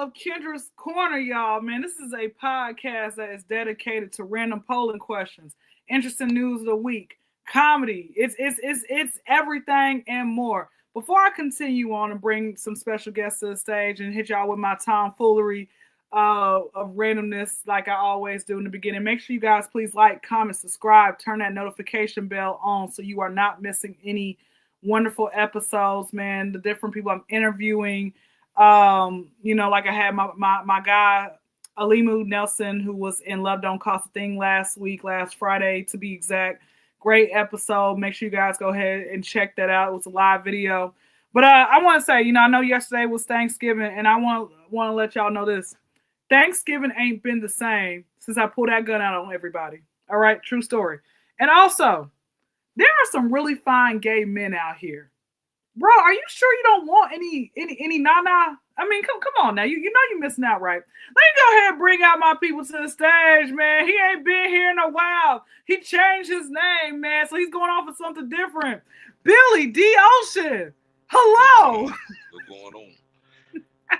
of Kyndra's Corner, y'all. Man, this is a podcast that is dedicated to random polling questions, interesting news of the week, comedy. It's everything and more. Before I continue on and bring some special guests to the stage and hit y'all with my tomfoolery of randomness, like I always do in the beginning, make sure you guys please like, comment, subscribe, turn that notification bell on so you are not missing any wonderful episodes, man. The different people I'm interviewing. Like I had my guy Alimu Nelson, who was in Love Don't Cost a Thing last Friday to be exact. Great episode. Make sure you guys go ahead and check that out. It was a live video. But I want to say, I know yesterday was Thanksgiving, and I want to let y'all know this. Thanksgiving ain't been the same since I pulled that gun out on everybody. All right, true story. And also, there are some really fine gay men out here. Bro, are you sure you don't want any nana? I mean, come on now. You know you're missing out, right? Let me go ahead and bring out my people to the stage, man. He ain't been here in a while. He changed his name, man, so he's going off of something different. Billy D. Ocean. Hello. What's going on?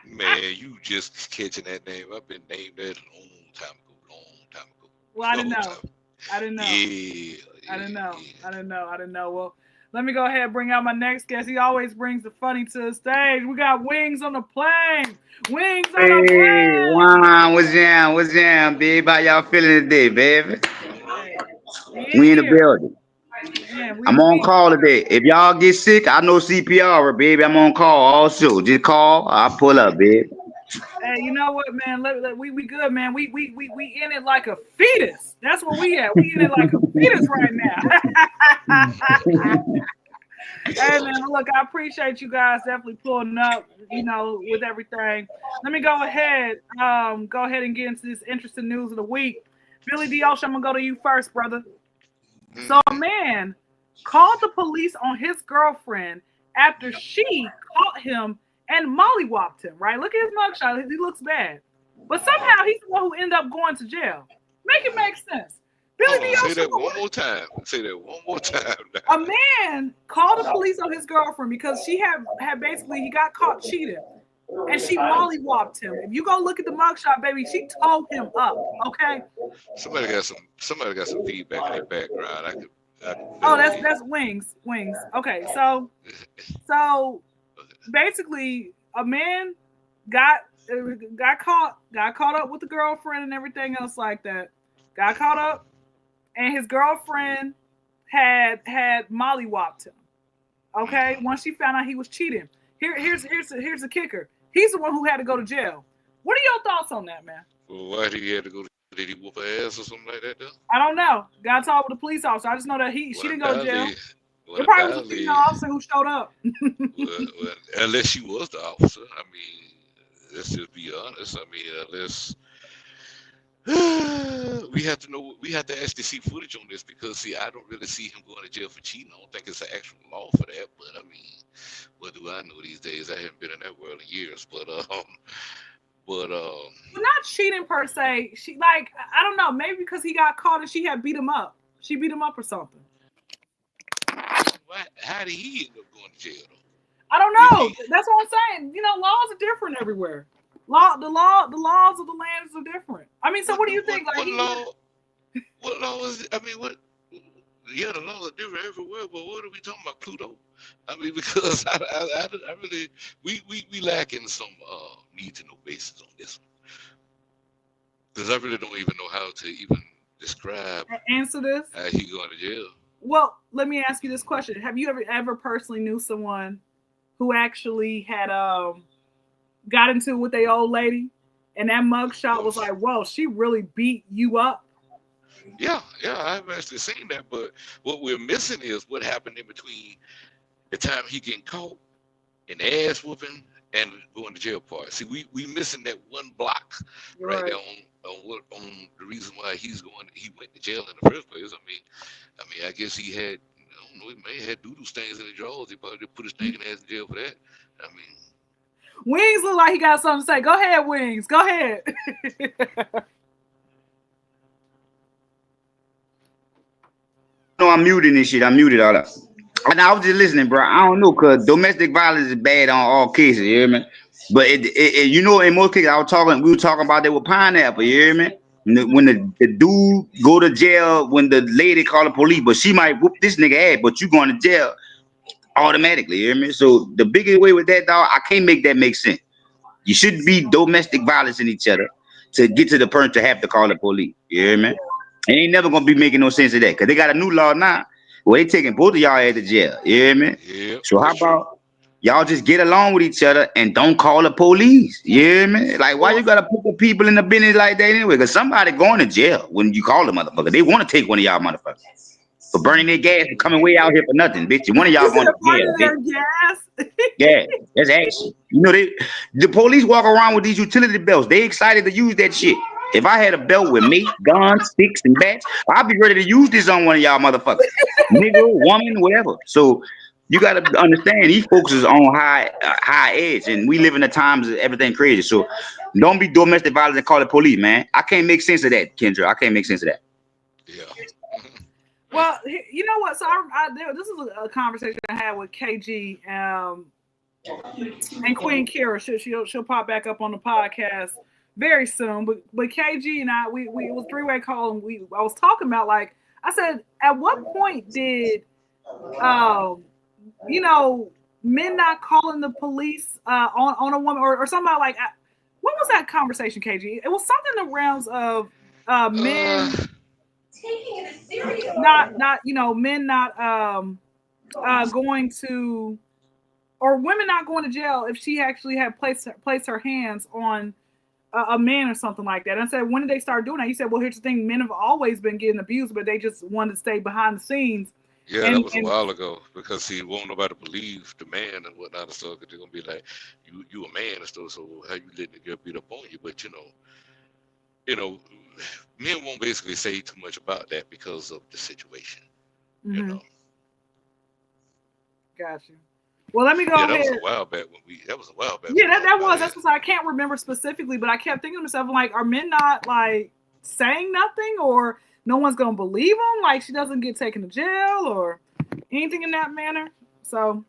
Man, you just catching that name. I've been named that a long time ago. Well, I didn't know. Yeah. I didn't know. Well, let me go ahead and bring out my next guest. He always brings the funny to the stage. We got Wings on the plane. Wings on the plane. Wow, what's jam, babe? How y'all feeling today, baby? We in the building. Yeah, I'm on call today. If y'all get sick, I know CPR, baby. I'm on call also. Just call. I'll pull up, baby. Hey, you know what, man? We good, man. We in it like a fetus. That's where we at. We in it like a fetus right now. Hey, man, look, I appreciate you guys definitely pulling up, with everything. Let me go ahead and get into this interesting news of the week. Billy D. Ocean, I'm gonna go to you first, brother. So a man called the police on his girlfriend after she caught him and mollywhopped him, right? Look at his mugshot. He looks bad. But somehow he's the one who ended up going to jail. Make it make sense. Billy D. Say that one more time. A man called the police on his girlfriend because she had basically, he got caught cheating. And she mollywhopped him. If you go look at the mugshot, baby, she towed him up. Okay. Somebody got some feedback in their background. That's Wings. Okay, so basically, a man got caught up with the girlfriend and everything else like that. Got caught up, and his girlfriend had mollywhopped him. Okay, once she found out he was cheating. Here's the kicker. He's the one who had to go to jail. What are your thoughts on that, man? Well, why did he have to go? Did he whoop her ass or something like that, though? I don't know. Got to talk with the police officer. I just know that she didn't go to jail. It probably was a female officer who showed up. well, unless she was the officer. I mean, let's just be honest. I mean, unless we have to actually see footage on this because, see, I don't really see him going to jail for cheating. I don't think it's an actual law for that. But I mean, what do I know these days? I haven't been in that world in years. But not cheating per se. She I don't know. Maybe because he got caught and she had beat him up. She beat him up or something. How did he end up going to jail though? I don't know. That's what I'm saying. Laws are different everywhere. The laws of the lands are different. I mean, so what do you think? What law is? I mean, what? Yeah, the laws are different everywhere. But what are we talking about, Pluto? I mean, because I really we lacking some need to know basis on this one. Because I really don't even know how to even describe answer this. How he going to jail? Well, let me ask you this question: have you ever personally knew someone who actually had got into it with a old lady, and that mugshot was like, whoa, she really beat you up? Yeah, I've actually seen that, but what we're missing is what happened in between the time he getting caught and the ass whooping and going to jail part. See, we missing that one block right there on the reason why he went to jail in the first place. I mean, I guess he had, I don't know, he may have had doodle stains in the drawers. He probably put his stinking ass in jail for that. I mean, Wings look like he got something to say. Go ahead, Wings. Go ahead. No, I'm muting this shit. I muted all that. And I was just listening, bro. I don't know, cause domestic violence is bad on all cases. You hear me? But you know, in most cases, we were talking about that with pineapple. You hear me? When the dude go to jail, when the lady call the police, but she might whoop this nigga ass, but you going to jail automatically. You hear me? So the biggest way with that, dog, I can't make that make sense. You shouldn't be domestic violence in each other to get to the point to have to call the police. You hear me? It ain't never gonna be making no sense of that because they got a new law now where they taking both of y'all out of jail. You hear me? Yeah, So how that's true. about y'all just get along with each other and don't call the police? You hear me? Like, why you gotta put the people in the business like that anyway? Because somebody going to jail when you call the motherfucker. They want to take one of y'all motherfuckers for burning their gas and coming way out here for nothing, bitch. One of y'all going to jail, bitch. Gas. Yeah, that's action. You know, the police walk around with these utility belts. They excited to use that shit. If I had a belt with me, guns, sticks, and bats, I'd be ready to use this on one of y'all motherfuckers. Nigga, woman, whatever. So you gotta understand these folks is on high edge, and we live in the times of everything crazy. So don't be domestic violence and call the police, man. I can't make sense of that, Kyndra. I can't make sense of that. Yeah. Well, you know what? So this is a conversation I had with KG and Queen Kira. She'll pop back up on the podcast very soon. But KG and I, we it was three-way call, and I was talking about, like, I said, at what point did you know, men not calling the police on a woman or somebody like, what was that conversation, KG? It was something in the realms of men taking it serious. Not you know, men not going to, or women not going to jail if she actually had placed her hands on a man or something like that. And I said, when did they start doing that? You said, well, here's the thing: men have always been getting abused, but they just wanted to stay behind the scenes. Yeah, that was a while ago because he won't nobody believe the man and whatnot and stuff. Because they're gonna be like, you a man and stuff. So how you letting the girl beat up on you? But you know, men won't basically say too much about that because of the situation. Mm-hmm. You know. Got you. Well, let me go ahead. That was a while back that was a while back. Yeah, that was. That's what I can't remember specifically, but I kept thinking to myself, like, are men not like saying nothing, or no one's gonna believe them? Like, she doesn't get taken to jail or anything in that manner. So,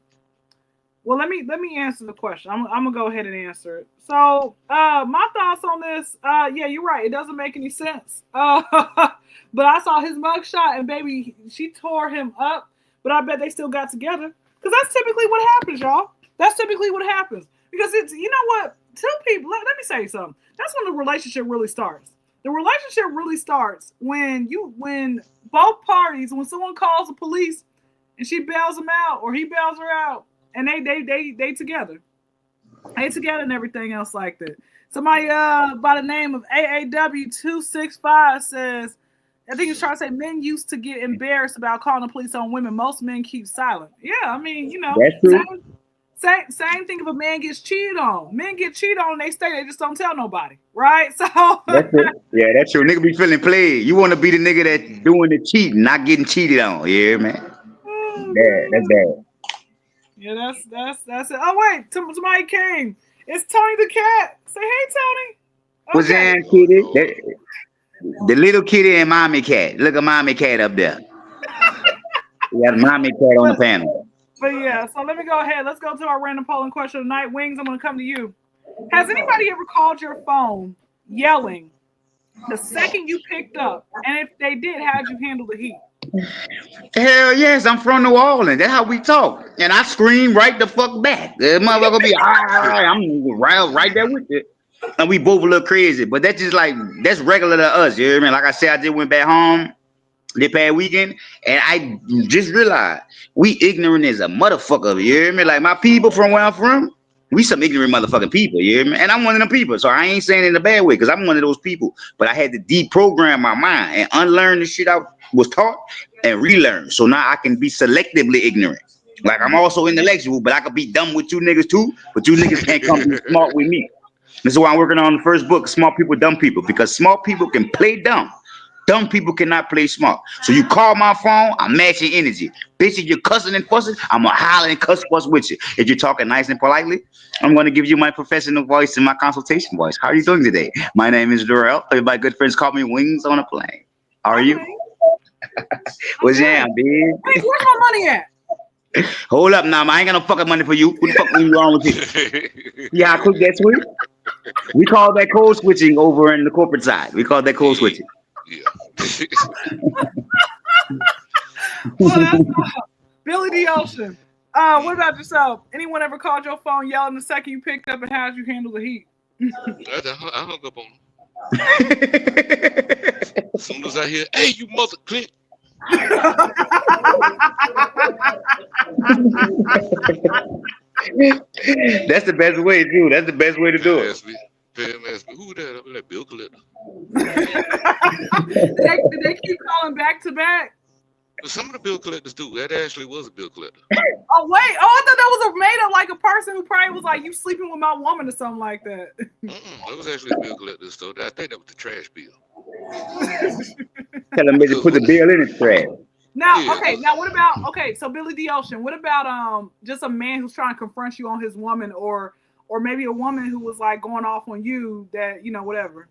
well, let me answer the question. I'm gonna go ahead and answer it. So, my thoughts on this. Yeah, you're right. It doesn't make any sense. But I saw his mugshot, and baby, she tore him up. But I bet they still got together. Because that's typically what happens, y'all. That's typically what happens. Because it's, you know what? Two people, let me say something. That's when the relationship really starts. The relationship really starts when both parties, when someone calls the police and she bails him out or he bails her out, and they together. They together and everything else like that. Somebody by the name of AAW265 says, I think he's trying to say men used to get embarrassed about calling the police on women. Most men keep silent. Yeah, I mean, you know, same thing if a man gets cheated on. Men get cheated on, they stay, they just don't tell nobody, right? So that's it. Yeah, that's true. Nigga be feeling played. You want to be the nigga that's doing the cheating, not getting cheated on. Yeah, man. That's bad. Yeah, that's it. Oh wait, somebody came. It's Tony the cat. Say hey, Tony. What's that, kitty? The little kitty and mommy cat. Look at mommy cat up there. We got a mommy cat on the panel. But yeah, so let me go ahead. Let's go to our random polling question tonight. Wings, I'm going to come to you. Has anybody ever called your phone yelling the second you picked up? And if they did, how'd you handle the heat? Hell yes, I'm from New Orleans. That's how we talk. And I scream right the fuck back. The motherfucker be, I'm right there with it. And we both a little crazy, but that's just like, that's regular to us. You know what I mean? Like I said, I just went back home this past weekend, and I just realized we ignorant as a motherfucker. You hear me? Like my people from where I'm from, we some ignorant motherfucking people. You hear me? And I'm one of them people, so I ain't saying it in a bad way because I'm one of those people. But I had to deprogram my mind and unlearn the shit I was taught and relearn. So now I can be selectively ignorant. Like I'm also intellectual, but I could be dumb with you niggas too. But you niggas can't come be smart with me. This is why I'm working on the first book, Smart People, Dumb People, because smart people can play dumb. Dumb people cannot play smart. So you call my phone, I'm matching energy. Bitch, if you're cussing and fussing, I'm going to holler and fuss with you. If you're talking nice and politely, I'm going to give you my professional voice and my consultation voice. How are you doing today? My name is Durrell. My good friends call me Wings on a Plane. How are you? What's jam, bitch? Where's my money at? Hold up now, man. I ain't got no fucking money for you. What the fuck are you wrong with you? Yeah, how quick that switch? We call that code switching over in the corporate side. We call that code switching. Yeah. Well, that's Billy the Ocean. What about yourself? Anyone ever called your phone yelling the second you picked up, and how did you handle the heat? I hung up on him. As soon as I hear, hey, you mother click. That's the best way to do. That's the best way to do it. Pam asked me, who that? I'm like, bill collector. Did they keep calling back to back? But some of the bill collectors do. That actually was a bill collector. Oh wait! Oh, I thought that was made up like a person who probably was like, "You sleeping with my woman" or something like that. That was actually a bill collector. So I think that was the trash bill. Tell them to put the bill in the trash. Now, okay. Now, what about So Billy the Ocean. What about just a man who's trying to confront you on his woman, or maybe a woman who was like going off on you that whatever.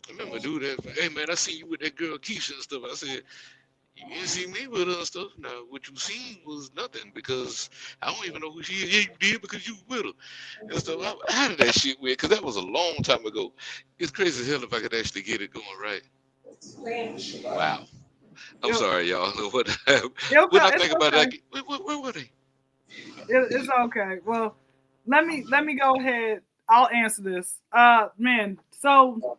I remember dude that. Hey man, I see you with that girl Keisha and stuff. I said, you didn't see me with her and stuff. Now, what you seen was nothing because I don't even know who she is. Yeah, you did because you with her and stuff. How did that shit win? Because that was a long time ago. It's crazy as hell if I could actually get it going right. Wow. I'm sorry, y'all. What I think about it, like, where were they? It's okay. Well, let me go ahead. I'll answer this. Man, so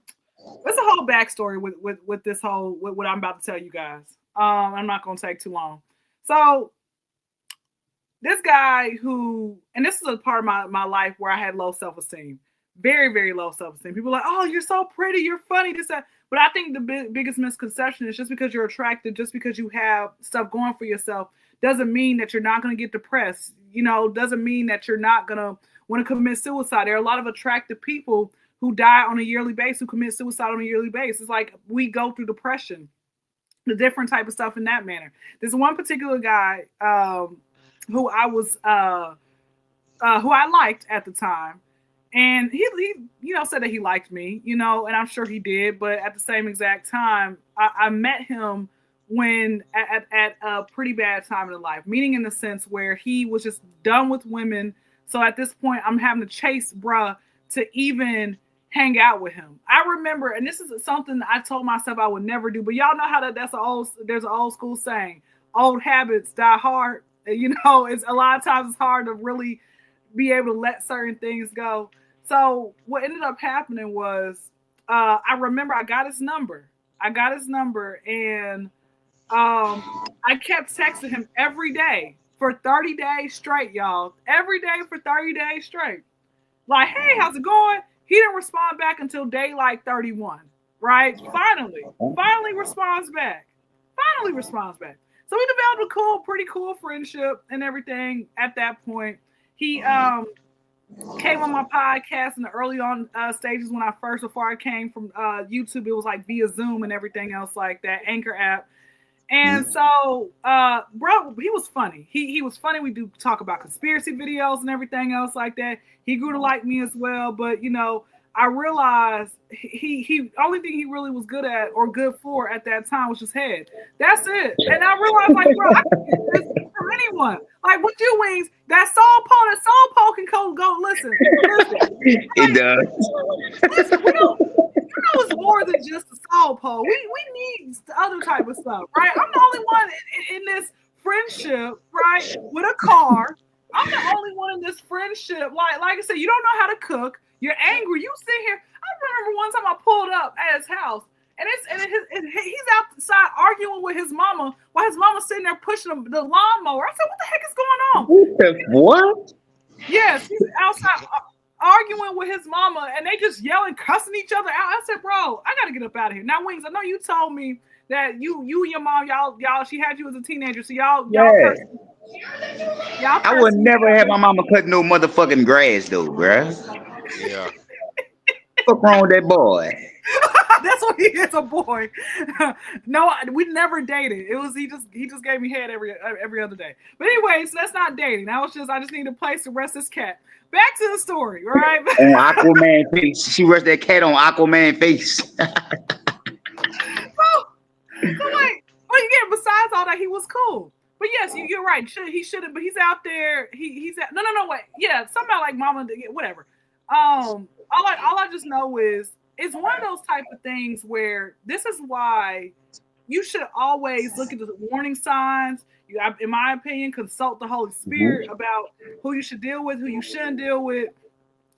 there's a whole backstory with this whole what I'm about to tell you guys. I'm not gonna take too long. So this guy and this is a part of my life where I had low self-esteem, very, very low self-esteem. People are like, oh, you're so pretty, you're funny, this, that. But I think the biggest misconception is just because you're attractive, just because you have stuff going for yourself, doesn't mean that you're not gonna get depressed. Doesn't mean that you're not gonna want to commit suicide. There are a lot of attractive people who die on a yearly basis, who commit suicide on a yearly basis. It's like we go through depression. The different type of stuff in that manner. There's one particular guy who I liked at the time, and he said that he liked me, and I'm sure he did. But at the same exact time, I met him when at a pretty bad time in life, meaning in the sense where he was just done with women. So at this point, I'm having to chase bruh to even hang out with him. I remember, and this is something I told myself I would never do, but y'all know how there's an old school saying, old habits die hard. It's a lot of times it's hard to really be able to let certain things go. So what ended up happening was, I remember I got his number, and I kept texting him every day for 30 days straight, y'all. Every day for 30 days straight. Like, hey, how's it going? He didn't respond back until day like 31, right? Finally responds back. So we developed a pretty cool friendship and everything at that point. He came on my podcast in the early on stages before I came from YouTube. It was like via Zoom and everything else like that, Anchor app. And so, bro, he was funny. He was funny. We do talk about conspiracy videos and everything else like that. He grew to like me as well. But, I realized he only thing he really was good at or good for at that time was his head. That's it. And I realized, like, bro, I can get this from anyone. Like, with you, Wings, that soul pole can go listen. It does. Listen, it's more than just a soul pole. We need the other type of stuff, right? I'm the only one in this friendship, right, with a car. I'm the only one in this friendship. Like I said, you don't know how to cook. You're angry. You sit here. I remember one time I pulled up at his house, and he's outside arguing with his mama while his mama's sitting there pushing the lawnmower. I said, "What the heck is going on?" What? Yes, he's outside arguing with his mama, and they just yelling, cussing each other out. I said, "Bro, I gotta get up out of here." Now, Wings, I know you told me that you and your mom, y'all, she had you as a teenager, so y'all. I would never have my mama cut no motherfucking grass though, bruh. Yeah. What's wrong with that boy? That's what he is, a boy. No, we never dated. It was he just gave me head every other day. But anyways, that's not dating. I just need a place to rest this cat. Back to the story, right? On Aquaman face. She rushed that cat on Aquaman face. So wait, but again, besides all that, he was cool. But yes, you're right. He shouldn't. But he's out there. He's at no wait. Yeah, somebody like Mama, whatever. All I just know is it's one of those type of things where this is why you should always look at the warning signs. You, in my opinion, consult the Holy Spirit about who you should deal with, who you shouldn't deal with.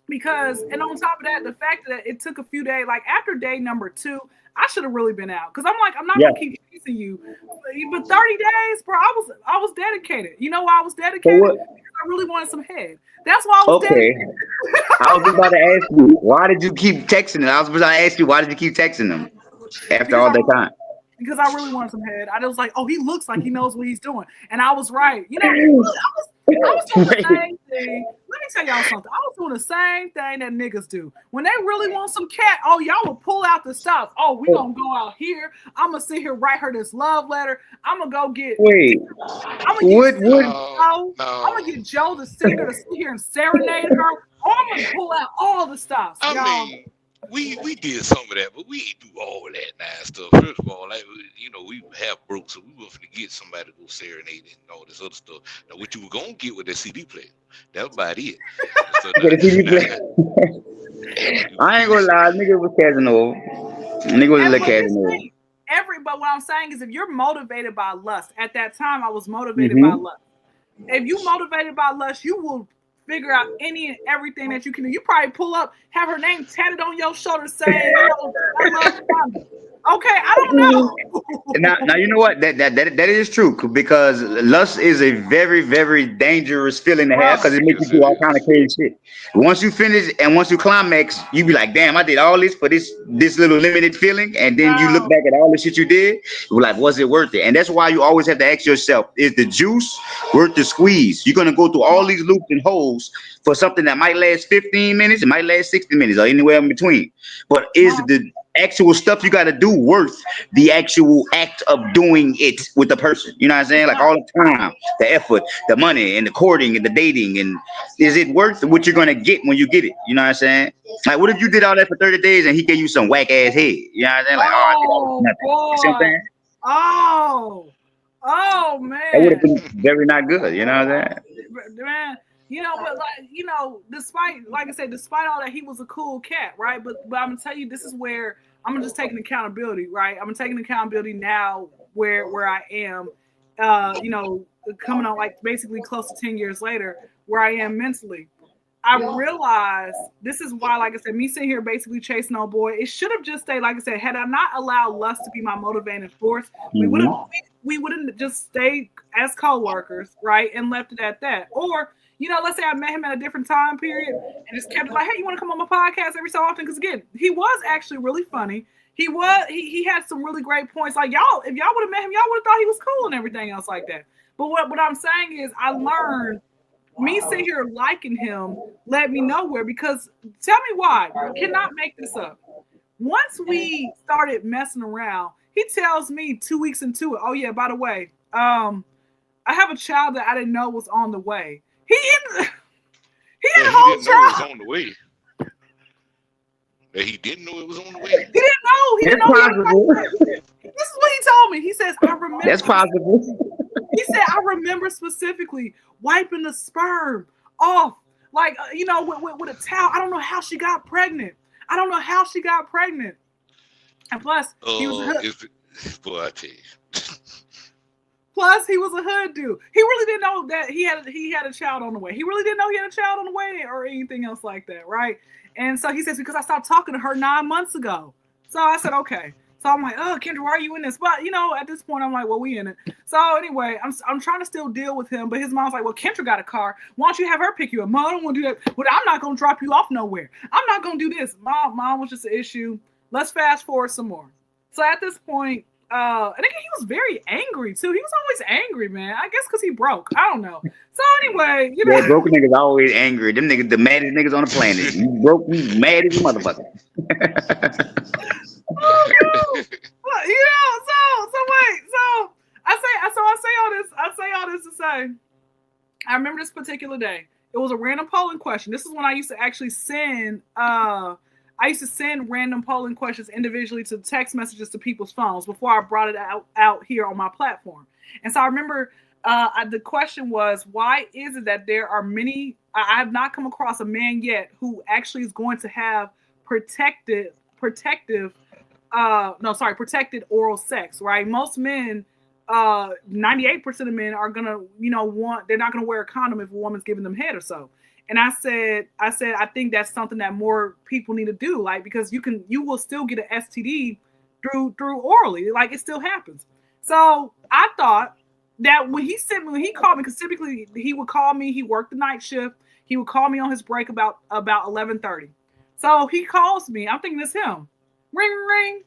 Because, and on top of that, the fact that it took a few days, like after day number 2, I should have really been out. Because I'm like, I'm not gonna keep chasing you. But 30 days, bro, I was dedicated. You know why I was dedicated? Because I really wanted some head. That's why I was dedicated. I was about to ask you, why did you keep texting them? I was about to ask you, why did you keep texting them after all that time? Because I really wanted some head. I was like, oh, he looks like he knows what he's doing. And I was right. You know, I was doing the same thing. Let me tell y'all something. I was doing the same thing that niggas do. When they really want some cat, oh, y'all will pull out the stops. Oh, we gonna go out here. I'm gonna sit here, write her this love letter. I'm gonna go get. I'm gonna get Joe the singer to sit here and serenade her. Or I'm gonna pull out all the stops. I mean, we did some of that, but we ain't do all that nice stuff. First of all, like, you know, we have broke, so we were finna get somebody to go serenade and all this other stuff. Now, what you were gonna get with that CD player, that was about it. So, I ain't gonna lie, nigga was catching over. Nigga was a little catching over. But what I'm saying is, if you're motivated by lust, at that time I was motivated by lust. If you motivated by lust, you will figure out any and everything that you can do. You probably pull up, have her name tatted on your shoulder, saying, I love Kyndra. Okay, I don't know. Now you know what? That is true, because lust is a very, very dangerous feeling to have, because it makes you do all kind of crazy shit. Once you finish and once you climax, you be like, damn, I did all this for this little limited feeling, and then you look back at all the shit you did, you're like, was it worth it? And that's why you always have to ask yourself, is the juice worth the squeeze? You're gonna go through all these loops and holes for something that might last 15 minutes, it might last 60 minutes, or anywhere in between. But is the actual stuff you got to do worth the actual act of doing it with the person? You know what I'm saying? Like all the time, the effort, the money, and the courting and the dating, and is it worth what you're gonna get when you get it? You know what I'm saying? Like, what if you did all that for 30 days and he gave you some whack ass head? You know what I'm saying? Like, oh man, that would have been very not good. You know what I'm saying? Man. You know, but like, you know, despite, like I said, despite all that, he was a cool cat, right? But I'm gonna tell you, this is where I'm just taking accountability, right? I'm taking accountability now where I am, you know, coming on like basically close to 10 years later, where I am mentally. I realized this is why, like I said, me sitting here basically chasing old boy, it should have just stayed, like I said, had I not allowed lust to be my motivating force, we wouldn't just stayed as co-workers, right? And left it at that. Or, you know, let's say I met him at a different time period and just kept it like, hey, you want to come on my podcast every so often? Because again, he was actually really funny. He had some really great points. Like, y'all, if y'all would have met him, y'all would have thought he was cool and everything else like that. But what I'm saying is, I learned, me sitting here liking him led me nowhere, because tell me why. I cannot make this up. Once we started messing around, he tells me 2 weeks into it, oh yeah, by the way, I have a child that I didn't know was on the way. He had a whole child. It was on the way. That he didn't know it was on the way. He didn't know. He didn't know. This is what he told me. He says, I remember. That's possible. He said, I remember specifically wiping the sperm off, like, you know, with a towel. I don't know how she got pregnant. And plus, he was a hood. Boy, I tell you. Plus, he was a hood dude. He really didn't know that he had a child on the way. He really didn't know he had a child on the way or anything else like that, right? And so he says, because I stopped talking to her 9 months ago. So I said, okay. So I'm like, oh, Kyndra, why are you in this? But, you know, at this point, I'm like, well, we in it. So anyway, I'm trying to still deal with him. But his mom's like, well, Kyndra got a car. Why don't you have her pick you up? Mom, I don't want to do that. Well, I'm not going to drop you off nowhere. I'm not going to do this. Mom was just an issue. Let's fast forward some more. So at this point, and again, he was very angry, too. He was always angry, man. I guess because he broke. I don't know. So anyway, you know. Yeah, broke niggas always angry. Them niggas, the maddest niggas on the planet. You broke, you mad as a motherfucker. Oh, no. You know, so wait. So I say all this to say, I remember this particular day. It was a random polling question. This is when I used to actually send random polling questions individually to text messages to people's phones before I brought it out here on my platform. And so I remember The question was, why is it that there are many? I have not come across a man yet who actually is going to have protected oral sex, right? Most men, 98% of men are gonna, they're not gonna wear a condom if a woman's giving them head or so. And I said, I think that's something that more people need to do, like, because you will still get an STD through orally, like it still happens. So I thought that when he called me, because typically he would call me, he worked the night shift, he would call me on his break about 11:30. So he calls me, I'm thinking it's him. Ring, ring,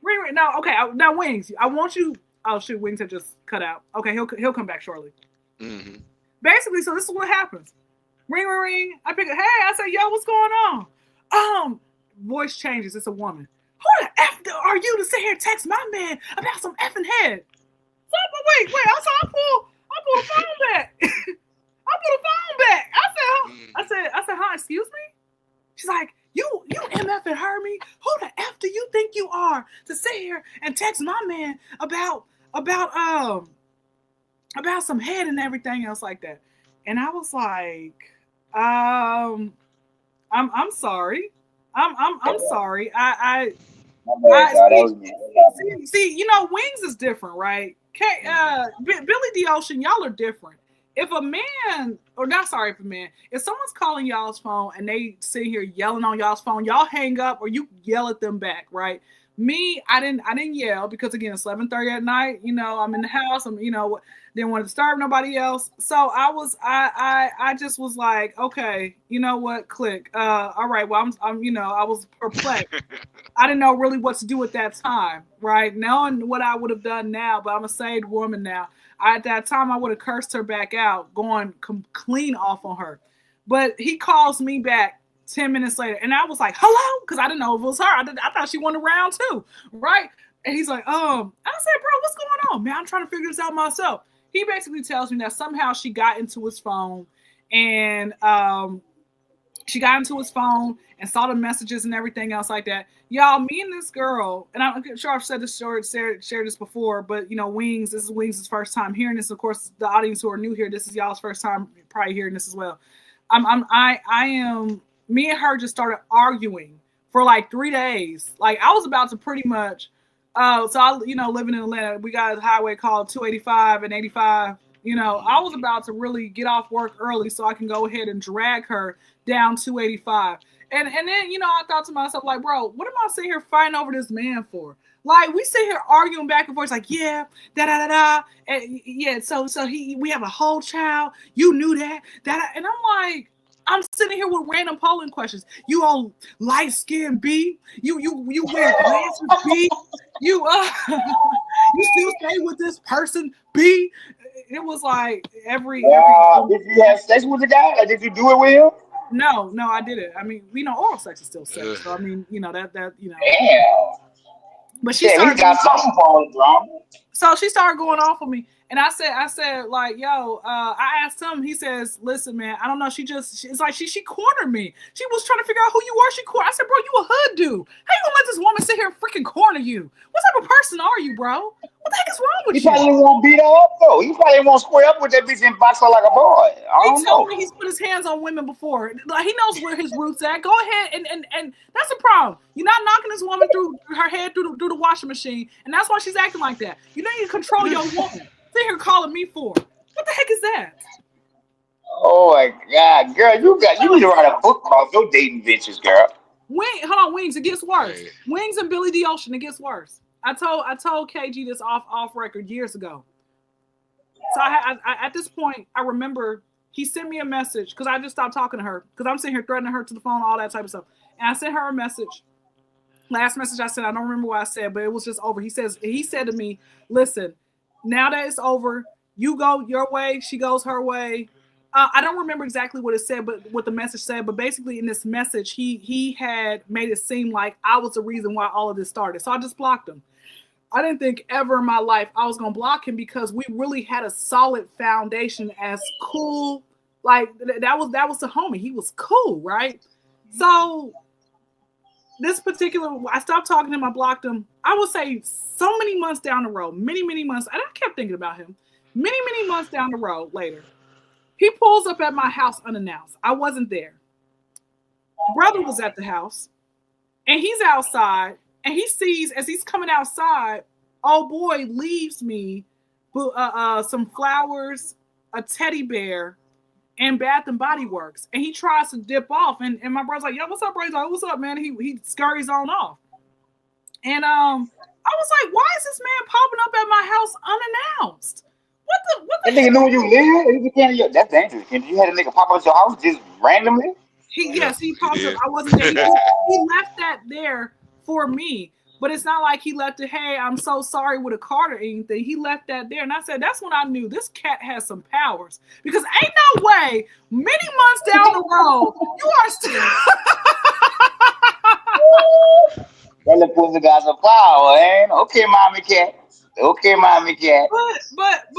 ring, ring. No, okay, now Wings, I want you. Oh shoot, Wings had just cut out. Okay, he'll come back shortly. Mm-hmm. Basically, so this is what happens. Ring, ring, ring. I pick it. Hey, I say, yo, what's going on? Voice changes. It's a woman. Who the F are you to sit here and text my man about some effing head? So, wait. I pull the phone back. I pull the phone back. I said, huh, excuse me? She's like, you MF heard me? Who the F do you think you are to sit here and text my man about some head and everything else like that? And I was like, I'm sorry. I'm sorry. See, Wings is different, right? Billy D. Ocean, y'all are different. If someone's calling y'all's phone and they sit here yelling on y'all's phone, y'all hang up or you yell at them back, right? Me, I didn't yell because again, it's 11:30 at night. I'm in the house. I'm, didn't want to disturb nobody else. So I just was like, okay, you know what? Click. All right. Well, I was perplexed. I didn't know really what to do at that time, right? Knowing what I would have done now, but I'm a saved woman now. At that time, I would have cursed her back out, going clean off on her. But he calls me back 10 minutes later, and I was like, hello? Because I didn't know if it was her. I thought she wanted round two, right? And he's like, I said, bro, what's going on? Man, I'm trying to figure this out myself. He basically tells me that somehow she got into his phone and saw the messages and everything else like that. Y'all, me and this girl, and I'm sure I've said this story, shared this before, but Wings, this is Wings' first time hearing this. Of course, the audience who are new here, this is y'all's first time probably hearing this as well. Me and her just started arguing for like 3 days. Like I was about to pretty much, living in Atlanta, we got a highway called 285 and 85. I was about to really get off work early so I can go ahead and drag her down 285. And then, I thought to myself, like, bro, what am I sitting here fighting over this man for? Like, we sit here arguing back and forth, like, yeah, da-da-da-da. And yeah, so we have a whole child. You knew that. And I'm like, I'm sitting here with random polling questions. You all light skin B? You wear glasses B? You still stay with this person B? It was like every did you have sex with the guy? Like, did you do it with him? No, I didn't. I mean, oral sex is still sex. So I mean, that. Damn. But she started. He got something for him, bro. So she started going off on me. And I said, like, yo, I asked him, he says, listen, man, I don't know. It's like she cornered me. She was trying to figure out who you were. I said, bro, you a hood dude. How you gonna let this woman sit here and freaking corner you? What type of person are you, bro? What the heck is wrong with you? He probably won't beat her up, though. He probably won't square up with that bitch and box her like a boy. He told me he's put his hands on women before. Like, he knows where his roots at. Go ahead, and that's the problem. You're not knocking this woman through her head through the washing machine, and that's why she's acting like that. You need to control your woman. Sit here calling me for. What the heck is that? Oh my God, girl, you need to write a book about your dating ventures, girl. Hold on, Wings, it gets worse. Hey. Wings and Billy D. Ocean, it gets worse. I told KG this off record years ago. So I at this point, I remember he sent me a message because I just stopped talking to her because I'm sitting here threatening her to the phone, all that type of stuff. And I sent her a message. Last message I sent, I don't remember what I said, but it was just over. He said to me, listen, now that it's over, you go your way, she goes her way. I don't remember exactly what it said, but what the message said. But basically, in this message, he had made it seem like I was the reason why all of this started. So I just blocked him. I didn't think ever in my life I was gonna block him because we really had a solid foundation as cool. Like that was the homie. He was cool, right? So this particular, I stopped talking to him. I blocked him. I would say so many months down the road, many months, and I kept thinking about him. Many months down the road later, he pulls up at my house unannounced. I wasn't there. Brother was at the house, and he's outside, and he sees as he's coming outside, old boy leaves me some flowers, a teddy bear, and Bath and Body Works, and he tries to dip off, and my brother's like, "Yo, what's up, bro?" He's like, "What's up, man?" He scurries on off, and I was like, "Why is this man popping up at my house unannounced? What the?" That nigga know you live. That's dangerous. You had a nigga pop up at your house just randomly. He popped up. I wasn't there. He left that there for me. But it's not like he left it, "Hey, I'm so sorry," with a card or anything. He left that there. And I said, that's when I knew this cat has some powers. Because ain't no way, many months down the road, you are still... That little pussy got some power, ain't? Okay, mommy cat. Okay, mommy cat. But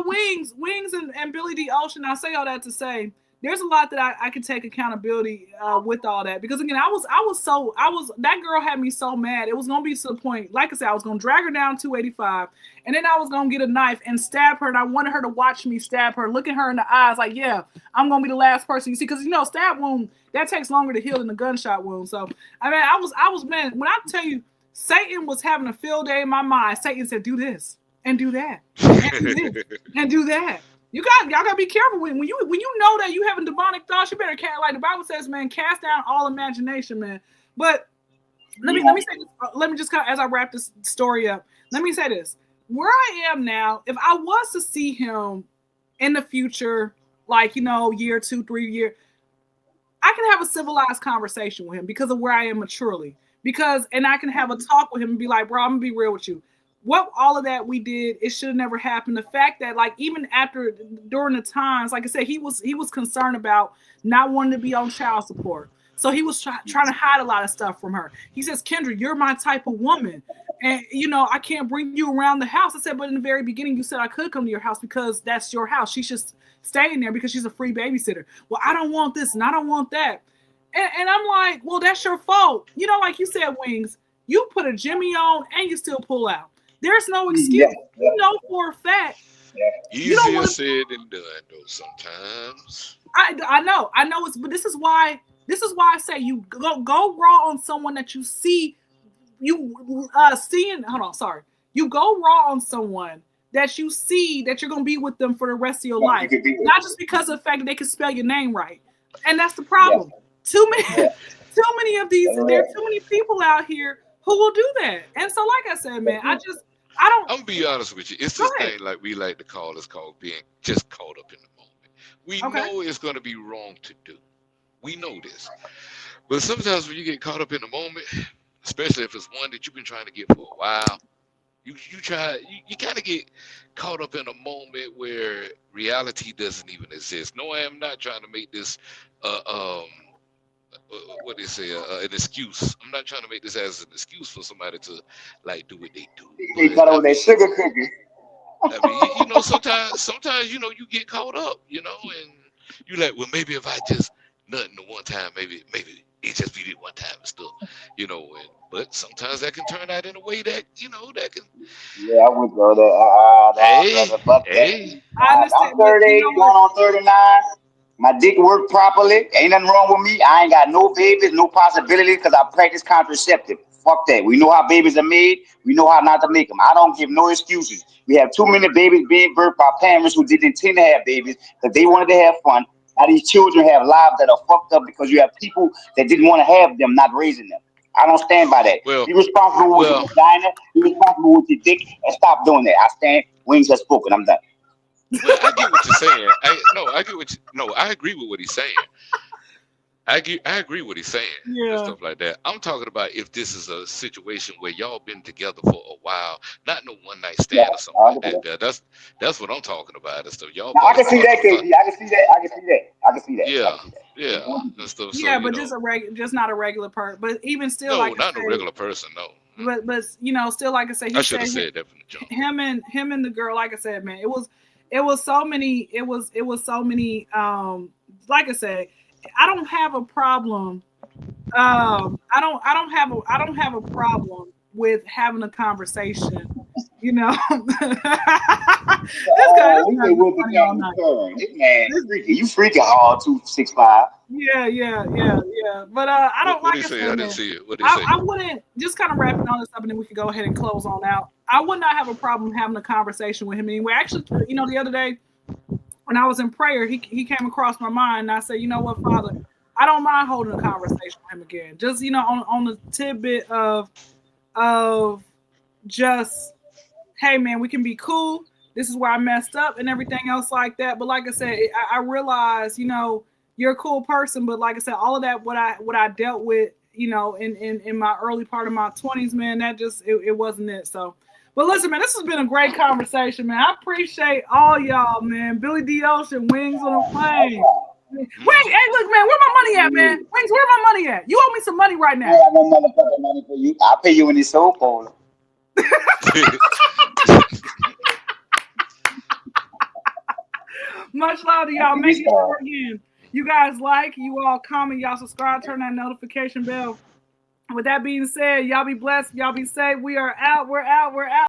Wings and Billy D. Ocean, I say all that to say, there's a lot that I can take accountability with all that, because again, that girl had me so mad. It was gonna be to the point, like I said, I was gonna drag her down 285, and then I was gonna get a knife and stab her, and I wanted her to watch me stab her, looking her in the eyes, like, yeah, I'm gonna be the last person you see, because stab wound that takes longer to heal than a gunshot wound. So I mean, I was man, when I tell you, Satan was having a field day in my mind. Satan said, "Do this and do that and do this and do that." Y'all gotta be careful when you know that you having demonic thoughts. You better like the Bible says, man, cast down all imagination, man. But let me say this. Let me just as I wrap this story up. Let me say this: where I am now, if I was to see him in the future, like year 2, 3 years, I can have a civilized conversation with him because of where I am maturely. And I can have a talk with him and be like, "Bro, I'm gonna be real with you. What all of that we did, it should have never happened." The fact that, like, even during the times, like I said, he was concerned about not wanting to be on child support. So he was trying to hide a lot of stuff from her. He says, "Kyndra, you're my type of woman. And, I can't bring you around the house." I said, "But in the very beginning, you said I could come to your house because that's your house. She should stay in there because she's a free babysitter." "Well, I don't want this and I don't want that." And I'm like, "Well, that's your fault." Like you said, Wings, you put a Jimmy on and you still pull out. There's no excuse. Yeah. For a fact. Easier said than done, though. Sometimes. I know but this is why I say you go raw on someone that you see seeing. Hold on, sorry. You go raw on someone that you see that you're gonna be with them for the rest of your life, not just because of the fact that they can spell your name right. And that's the problem. Yeah. Too many of these. There are too many people out here who will do that. And so, like I said, man, I don't. I'm gonna be honest with you. It's this thing like we like to call. It's called being just caught up in the moment. We know it's gonna be wrong to do. We know this. But sometimes when you get caught up in the moment, especially if it's one that you've been trying to get for a while, you kind of get caught up in a moment where reality doesn't even exist. No, I am not trying to make this what they say, an excuse. I'm not trying to make this as an excuse for somebody to like do what they do. They got on that sugar cookie. I mean, sometimes you get caught up, and you like, well, maybe if I just nothing the one time, maybe it just be the one time and stuff, but sometimes that can turn out in a way that that can. Yeah, I would go there. Hey. I'm 38, going on 39. My dick work properly. Ain't nothing wrong with me. I ain't got no babies, no possibilities, because I practice contraceptive. Fuck that. We know how babies are made. We know how not to make them. I don't give no excuses. We have too many babies being birthed by parents who didn't intend to have babies because they wanted to have fun. Now these children have lives that are fucked up because you have people that didn't want to have them, not raising them. I don't stand by that. Well, be responsible with your vagina. Be responsible with your dick, and stop doing that. I stand. Wings has spoken. I'm done. Well, I get what you're saying. I agree with what he's saying. I agree with what he's saying and stuff like that. I'm talking about if this is a situation where y'all been together for a while, not no one night stand or something like that. That's what I'm talking about and stuff. Y'all. I can see that, KG. I can see that. Yeah. And stuff, yeah, but just not a regular person. But even still, no, not a regular person. No. But still, like I said, I should have said that from the jump. Him and the girl, like I said, man, it was so many. Like I said, I don't have a problem. I don't have a problem with having a conversation You know, this Oh, we may whoop it down the car. Hey, man, you freaking all 265. Yeah. But I don't What like did I he say? said, I didn't man. see it. What did he say? I wouldn't just kind of wrapping all this up, and then we could go ahead and close on out. I would not have a problem having a conversation with him anyway. Actually, you know, the other day when I was in prayer, he came across my mind, and I said, you know what, Father, I don't mind holding a conversation with him again. Just you know, on the tidbit of just, hey man, we can be cool. This is where I messed up and everything else like that. But like I said, I realized, you know, you're a cool person. But like I said, all of that what I dealt with, you know, in my early part of my 20s, man, that just it wasn't it. So, but listen, man, this has been a great conversation, man. I appreciate all y'all, man. Billy D. Ocean, Wings on a Plane. Wings, hey, look, man, where my money at, man? Wings, where my money at? You owe me some money right now. I got no motherfucking money for you. I'll pay you in this soul cola. Much love to y'all. Make sure again, you guys like, you all comment, y'all subscribe, turn that notification bell. With that being said, y'all be blessed, y'all be safe. We are out. We're out.